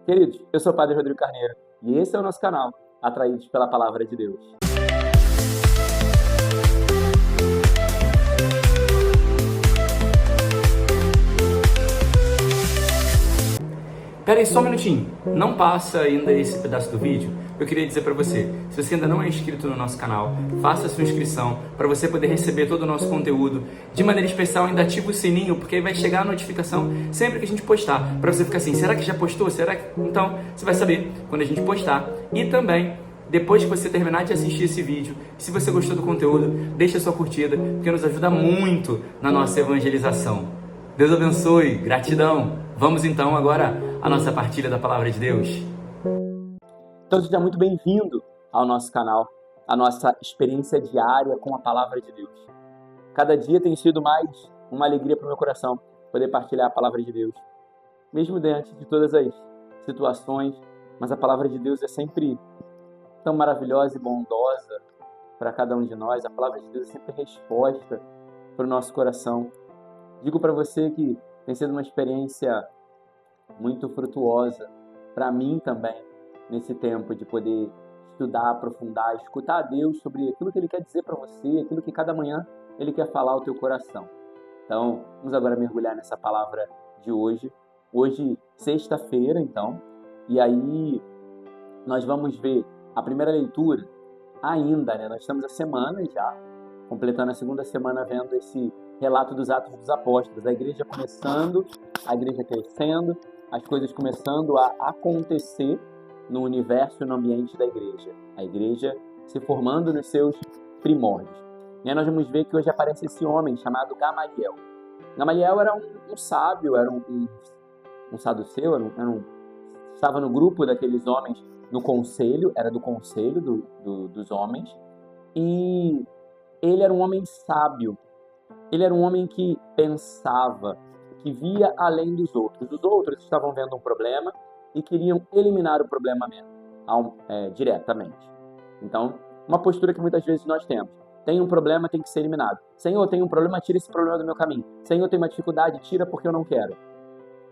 Queridos, eu sou o Padre Rodrigo Carneiro e esse é o nosso canal, Atraídos pela Palavra de Deus. Pera aí só um minutinho, não passa ainda esse pedaço do vídeo. Eu queria dizer para você, se você ainda não é inscrito no nosso canal, faça a sua inscrição para você poder receber todo o nosso conteúdo. De maneira especial, ainda ativa o sininho, porque aí vai chegar a notificação sempre que a gente postar, para você ficar assim, será que já postou? Será que... Então, você vai saber quando a gente postar. E também, depois que você terminar de assistir esse vídeo, se você gostou do conteúdo, deixa a sua curtida, porque nos ajuda muito na nossa evangelização. Deus abençoe, gratidão. Vamos então agora à nossa partilha da Palavra de Deus. Então seja muito bem-vindo ao nosso canal, a nossa experiência diária com a Palavra de Deus. Cada dia tem sido mais uma alegria para o meu coração poder partilhar a Palavra de Deus, mesmo diante de todas as situações, mas a Palavra de Deus é sempre tão maravilhosa e bondosa para cada um de nós. A Palavra de Deus é sempre resposta para o nosso coração. Digo para você que tem sido uma experiência muito frutuosa para mim também, nesse tempo de poder estudar, aprofundar, escutar a Deus sobre aquilo que Ele quer dizer para você, aquilo que cada manhã Ele quer falar ao teu coração. Então, vamos agora mergulhar nessa palavra de hoje. Hoje, sexta-feira, então, e aí nós vamos ver a primeira leitura ainda, né? Nós estamos a semana já, completando a segunda semana vendo esse relato dos Atos dos Apóstolos, a igreja começando, a igreja crescendo, as coisas começando a acontecer no universo e no ambiente da igreja. A igreja se formando nos seus primórdios. E aí nós vamos ver que hoje aparece esse homem chamado Gamaliel. Gamaliel era um sábio, era um saduceu, estava no grupo daqueles homens no conselho, era do conselho dos homens, e ele era um homem sábio. Ele era um homem que pensava, que via além dos outros. Os outros estavam vendo um problema e queriam eliminar o problema mesmo, diretamente. Então, uma postura que muitas vezes nós temos. Tem um problema, tem que ser eliminado. Senhor, tem um problema, tira esse problema do meu caminho. Senhor, tem uma dificuldade, tira porque eu não quero.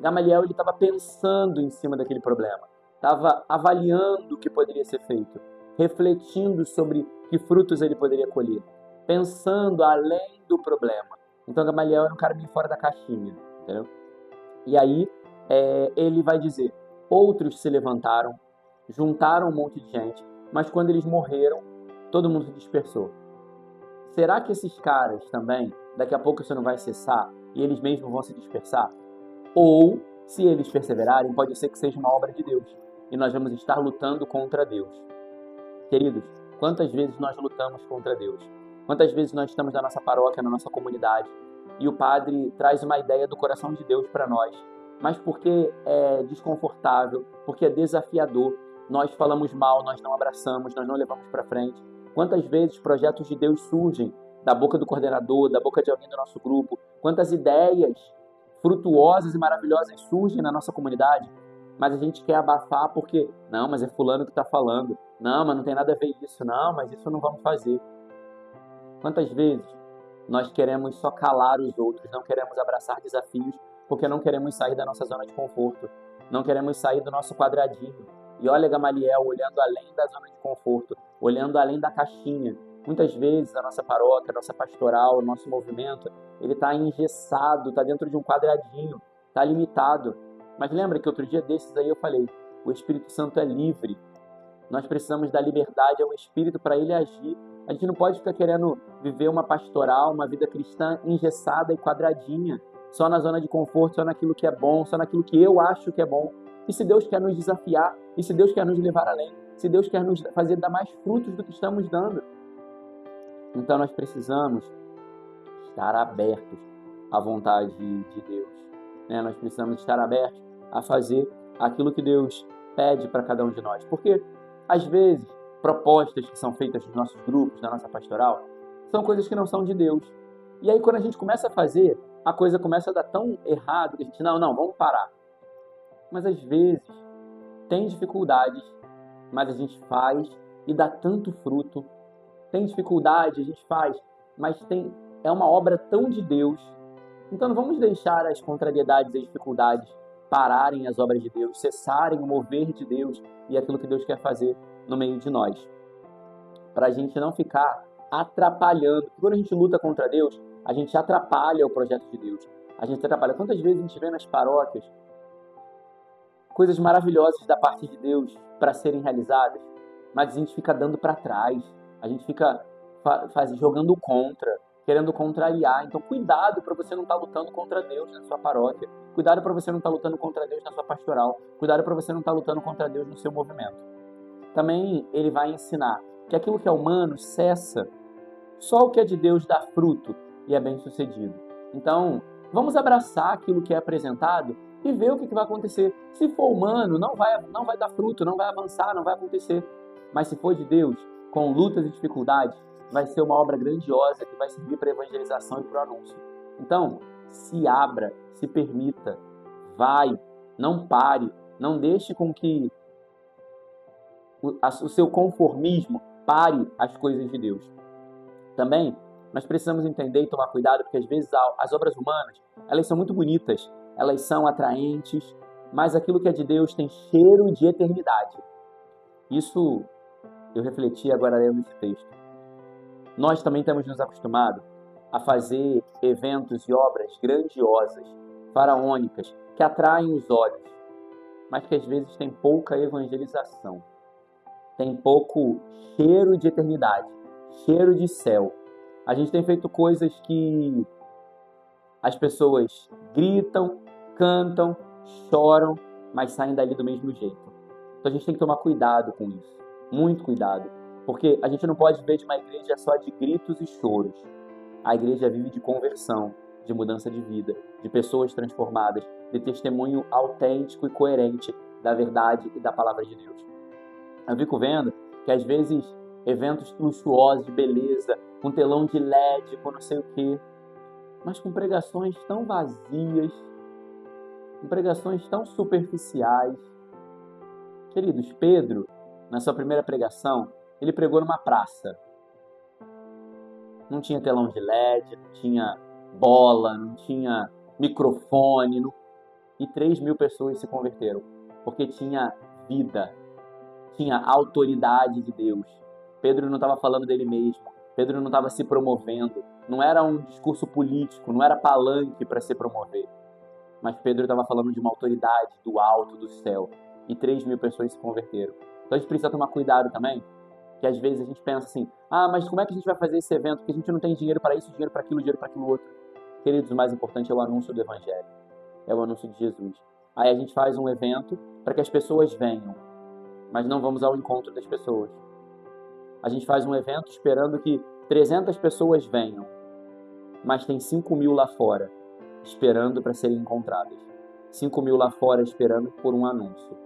Gamaliel estava pensando em cima daquele problema. Estava avaliando o que poderia ser feito. Refletindo sobre que frutos ele poderia colher. Pensando além do problema. Então, Gamaliel era um cara meio fora da caixinha. Entendeu? E aí, ele vai dizer... Outros se levantaram, juntaram um monte de gente, mas quando eles morreram, todo mundo se dispersou. Será que esses caras também, daqui a pouco isso não vai cessar e eles mesmos vão se dispersar? Ou, se eles perseverarem, pode ser que seja uma obra de Deus e nós vamos estar lutando contra Deus. Queridos, quantas vezes nós lutamos contra Deus? Quantas vezes nós estamos na nossa paróquia, na nossa comunidade e o padre traz uma ideia do coração de Deus para nós, mas porque é desconfortável, porque é desafiador, nós falamos mal, nós não abraçamos, nós não levamos para frente. Quantas vezes projetos de Deus surgem da boca do coordenador, da boca de alguém do nosso grupo? Quantas ideias frutuosas e maravilhosas surgem na nossa comunidade, mas a gente quer abafar porque, não, mas é fulano que está falando, não, mas não tem nada a ver isso, não, mas isso não vamos fazer. Quantas vezes nós queremos só calar os outros, não queremos abraçar desafios, porque não queremos sair da nossa zona de conforto, não queremos sair do nosso quadradinho. E olha Gamaliel olhando além da zona de conforto, olhando além da caixinha. Muitas vezes a nossa paróquia, a nossa pastoral, o nosso movimento, ele está engessado, está dentro de um quadradinho, está limitado. Mas lembra que outro dia desses aí eu falei, o Espírito Santo é livre. Nós precisamos dar liberdade ao Espírito para ele agir. A gente não pode ficar querendo viver uma pastoral, uma vida cristã engessada e quadradinha. Só na zona de conforto, só naquilo que é bom, só naquilo que eu acho que é bom. E se Deus quer nos desafiar, e se Deus quer nos levar além, se Deus quer nos fazer dar mais frutos do que estamos dando. Então nós precisamos estar abertos à vontade de Deus. Né? Nós precisamos estar abertos a fazer aquilo que Deus pede para cada um de nós. Porque, às vezes, propostas que são feitas nos nossos grupos, na nossa pastoral, são coisas que não são de Deus. E aí quando a gente começa a fazer, a coisa começa a dar tão errado que a gente, não, vamos parar. Mas às vezes tem dificuldades, mas a gente faz e dá tanto fruto. Tem dificuldade, a gente faz, mas é uma obra tão de Deus. Então não vamos deixar as contrariedades e as dificuldades pararem as obras de Deus, cessarem o mover de Deus e aquilo que Deus quer fazer no meio de nós. Para a gente não ficar atrapalhando. Quando a gente luta contra Deus, a gente atrapalha o projeto de Deus. A gente atrapalha. Quantas vezes a gente vê nas paróquias coisas maravilhosas da parte de Deus para serem realizadas, mas a gente fica dando para trás, a gente fica jogando contra, querendo contrariar. Então, cuidado para você não estar lutando contra Deus na sua paróquia. Cuidado para você não estar lutando contra Deus na sua pastoral. Cuidado para você não estar lutando contra Deus no seu movimento. Também ele vai ensinar que aquilo que é humano cessa. Só o que é de Deus dá fruto e é bem sucedido. Então, vamos abraçar aquilo que é apresentado e ver o que vai acontecer. Se for humano, não vai dar fruto, não vai avançar, não vai acontecer. Mas se for de Deus, com lutas e dificuldades, vai ser uma obra grandiosa que vai servir para a evangelização e para o anúncio. Então, se abra, se permita, vai, não pare, não deixe com que o seu conformismo pare as coisas de Deus. Também, nós precisamos entender e tomar cuidado, porque às vezes as obras humanas, elas são muito bonitas, elas são atraentes, mas aquilo que é de Deus tem cheiro de eternidade. Isso eu refleti agora lendo esse texto. Nós também temos nos acostumado a fazer eventos e obras grandiosas, faraônicas, que atraem os olhos, mas que às vezes tem pouca evangelização, tem pouco cheiro de eternidade, cheiro de céu. A gente tem feito coisas que as pessoas gritam, cantam, choram, mas saem dali do mesmo jeito. Então a gente tem que tomar cuidado com isso, muito cuidado, porque a gente não pode ver de uma igreja só de gritos e choros. A igreja vive de conversão, de mudança de vida, de pessoas transformadas, de testemunho autêntico e coerente da verdade e da palavra de Deus. Eu fico vendo que às vezes eventos luxuosos de beleza, com telão de LED, com não sei o quê, mas com pregações tão vazias, com pregações tão superficiais. Queridos, Pedro, na sua primeira pregação, ele pregou numa praça. Não tinha telão de LED, não tinha bola, não tinha microfone, e 3.000 pessoas se converteram, porque tinha vida, tinha autoridade de Deus. Pedro não estava falando dele mesmo, Pedro não estava se promovendo, não era um discurso político, não era palanque para se promover, mas Pedro estava falando de uma autoridade do alto, do céu, e 3.000 pessoas se converteram. Então a gente precisa tomar cuidado também, que às vezes a gente pensa assim, mas como é que a gente vai fazer esse evento? Porque a gente não tem dinheiro para isso, dinheiro para aquilo, dinheiro para aquilo outro. Queridos, o mais importante é o anúncio do Evangelho, é o anúncio de Jesus. Aí a gente faz um evento para que as pessoas venham, mas não vamos ao encontro das pessoas. A gente faz um evento esperando que 300 pessoas venham, mas tem 5.000 lá fora, esperando para serem encontradas. 5.000 lá fora esperando por um anúncio.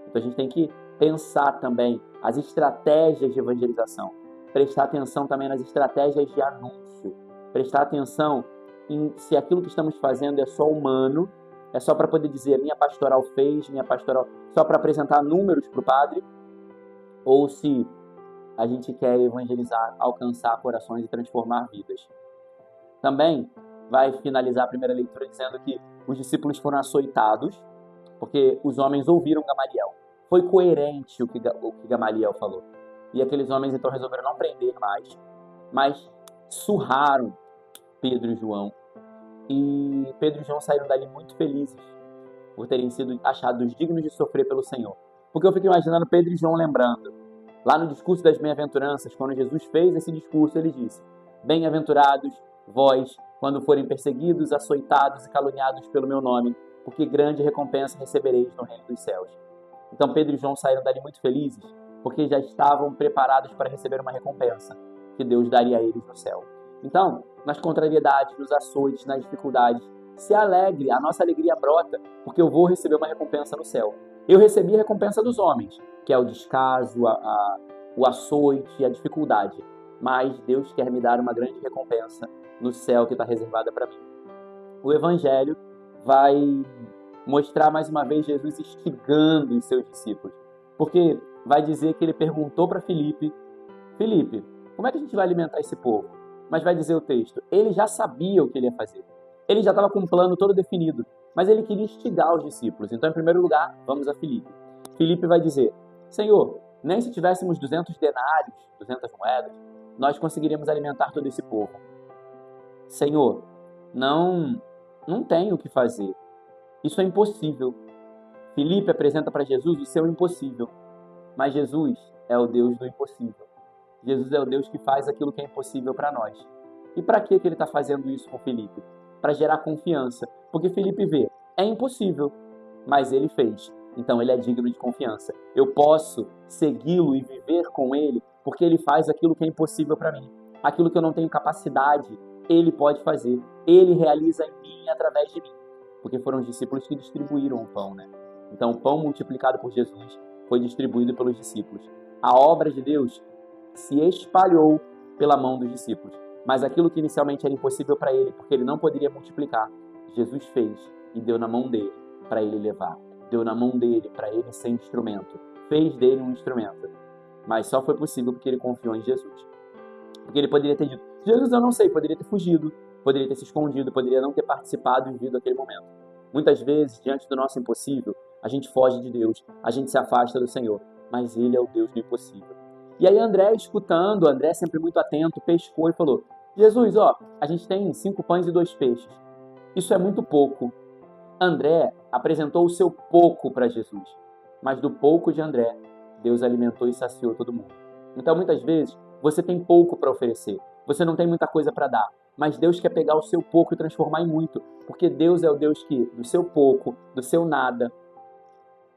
Então a gente tem que pensar também as estratégias de evangelização, prestar atenção também nas estratégias de anúncio, prestar atenção em se aquilo que estamos fazendo é só humano, é só para poder dizer minha pastoral fez, minha pastoral, só para apresentar números para o padre, ou se a gente quer evangelizar, alcançar corações e transformar vidas. Também vai finalizar a primeira leitura dizendo que os discípulos foram açoitados, porque os homens ouviram Gamaliel. Foi coerente o que Gamaliel falou. E aqueles homens então resolveram não prender mais, mas surraram Pedro e João. E Pedro e João saíram dali muito felizes por terem sido achados dignos de sofrer pelo Senhor. Porque eu fico imaginando Pedro e João lembrando, lá no discurso das bem-aventuranças, quando Jesus fez esse discurso, ele disse: bem-aventurados vós, quando forem perseguidos, açoitados e caluniados pelo meu nome, porque grande recompensa recebereis no reino dos céus. Então Pedro e João saíram dali muito felizes, porque já estavam preparados para receber uma recompensa que Deus daria a eles no céu. Então, nas contrariedades, nos açoites, nas dificuldades, se alegre, a nossa alegria brota, porque eu vou receber uma recompensa no céu. Eu recebi a recompensa dos homens, que é o descaso, o açoite, a dificuldade. Mas Deus quer me dar uma grande recompensa no céu que está reservada para mim. O Evangelho vai mostrar mais uma vez Jesus instigando os seus discípulos. Porque vai dizer que ele perguntou para Filipe, como é que a gente vai alimentar esse povo? Mas vai dizer o texto, ele já sabia o que ele ia fazer. Ele já estava com um plano todo definido, mas ele queria instigar os discípulos. Então, em primeiro lugar, vamos a Filipe. Filipe vai dizer: Senhor, nem se tivéssemos 200 denários, 200 moedas, nós conseguiríamos alimentar todo esse povo. Senhor, não tem o que fazer. Isso é impossível. Filipe apresenta para Jesus o seu impossível. Mas Jesus é o Deus do impossível. Jesus é o Deus que faz aquilo que é impossível para nós. E para que ele está fazendo isso com Filipe? Para gerar confiança. Porque Filipe vê, é impossível, mas ele fez. Então ele é digno de confiança. Eu posso segui-lo e viver com ele, porque ele faz aquilo que é impossível para mim. Aquilo que eu não tenho capacidade, ele pode fazer. Ele realiza em mim e através de mim. Porque foram os discípulos que distribuíram o pão, né? Então o pão multiplicado por Jesus foi distribuído pelos discípulos. A obra de Deus se espalhou pela mão dos discípulos. Mas aquilo que inicialmente era impossível para ele, porque ele não poderia multiplicar, Jesus fez e deu na mão dele para ele levar. Deu na mão dele para ele ser instrumento. Fez dele um instrumento. Mas só foi possível porque ele confiou em Jesus. Porque ele poderia ter dito: Jesus, eu não sei, poderia ter fugido, poderia ter se escondido, poderia não ter participado e vivido aquele momento. Muitas vezes, diante do nosso impossível, a gente foge de Deus, a gente se afasta do Senhor, mas Ele é o Deus do impossível. E aí André, escutando, André sempre muito atento, pescou e falou: Jesus, a gente tem 5 pães e 2 peixes. Isso é muito pouco. André apresentou o seu pouco para Jesus, mas do pouco de André, Deus alimentou e saciou todo mundo. Então, muitas vezes, você tem pouco para oferecer, você não tem muita coisa para dar, mas Deus quer pegar o seu pouco e transformar em muito, porque Deus é o Deus que, do seu pouco, do seu nada,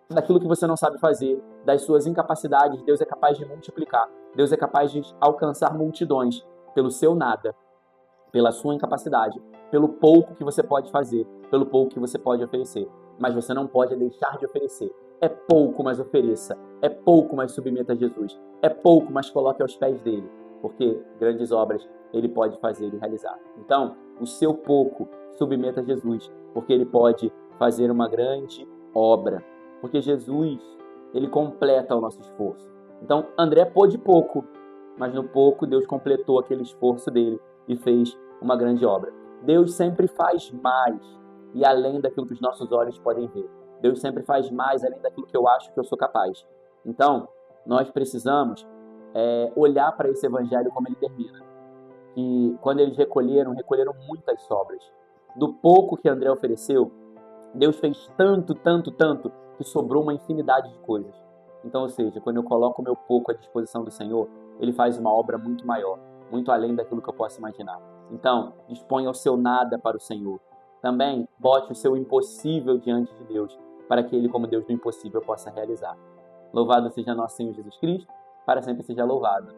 daquilo que você não sabe fazer, das suas incapacidades, Deus é capaz de multiplicar. Deus é capaz de alcançar multidões pelo seu nada, pela sua incapacidade, pelo pouco que você pode fazer, pelo pouco que você pode oferecer. Mas você não pode deixar de oferecer. É pouco, mas ofereça. É pouco, mas submeta a Jesus. É pouco, mas coloque aos pés dele. Porque grandes obras ele pode fazer e realizar. Então, o seu pouco, submeta a Jesus, porque ele pode fazer uma grande obra. Porque Jesus, ele completa o nosso esforço. Então, André pôde pouco, mas no pouco Deus completou aquele esforço dele e fez uma grande obra. Deus sempre faz mais e além daquilo que os nossos olhos podem ver. Deus sempre faz mais além daquilo que eu acho que eu sou capaz. Então, nós precisamos olhar para esse evangelho como ele termina. Que quando eles recolheram muitas sobras. Do pouco que André ofereceu, Deus fez tanto, que sobrou uma infinidade de coisas. Então, ou seja, quando eu coloco o meu pouco à disposição do Senhor, Ele faz uma obra muito maior, muito além daquilo que eu posso imaginar. Então, disponha o seu nada para o Senhor. Também, bote o seu impossível diante de Deus, para que Ele, como Deus do impossível, possa realizar. Louvado seja nosso Senhor Jesus Cristo, para sempre seja louvado.